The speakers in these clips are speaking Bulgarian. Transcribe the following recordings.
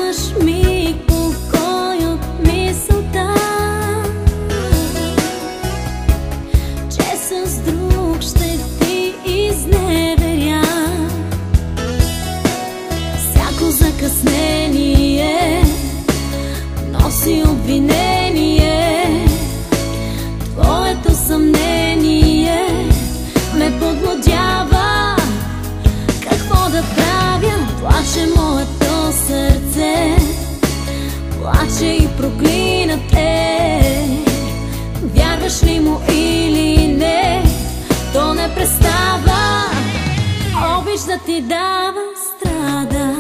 Нямаш миг покой от мисълта, че с друг ще ти изневеря. Всяко закъснение носи обвинение, твоето съмнение ме подлудява. Какво да правя? Плаче моето сърце, плаче и проклина те. Вярваш ли му или не, то не престава. Обич да ти дава, страда,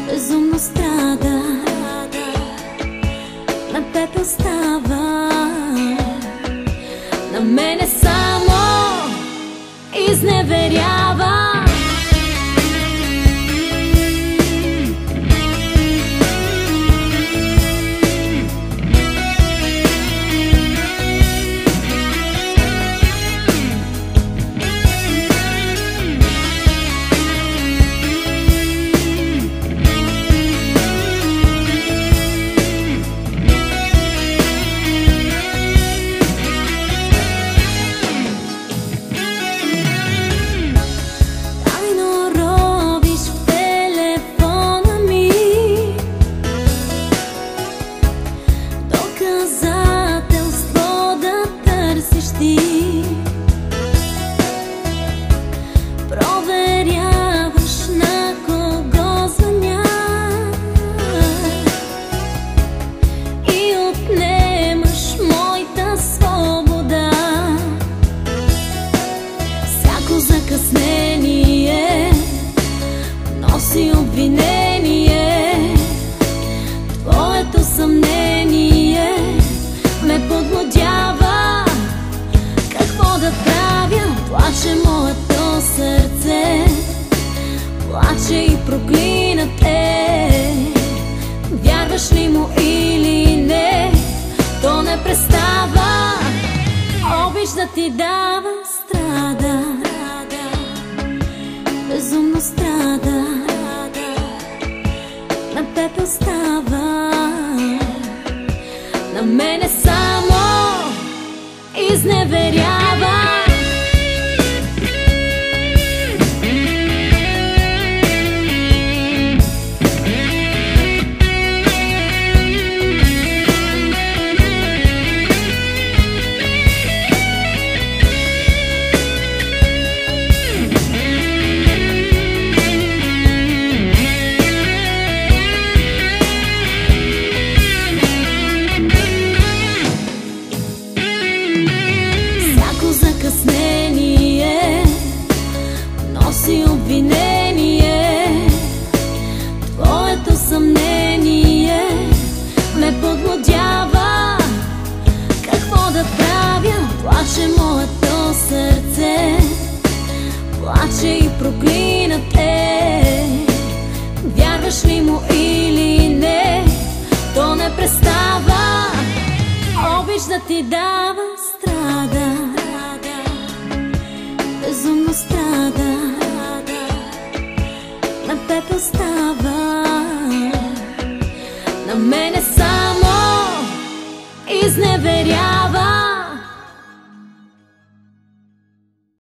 безумно страда, на пепел става, на мене само изневерява. Проверяваш на кого звъня и отнемаш моята свобода. Всяко закъснение носи обвинение, твоето съмнение ме подлудява. Какво да правя? Плаче моето сърце, плаче и проклина те. Вярваш ли му или не, то не престава. Обич да ти дава, страда, безумно страда, на пепел става, на мене само изневерява. Закъснение носи обвинение, твоето съмнение ме подлудява. Какво да правя? Плаче моето сърце, плаче и проклина те. Вярваш ли му или не, то не престава. Обич да ти дава, страда, безумно страда, на пепел става, на мене само изневерява.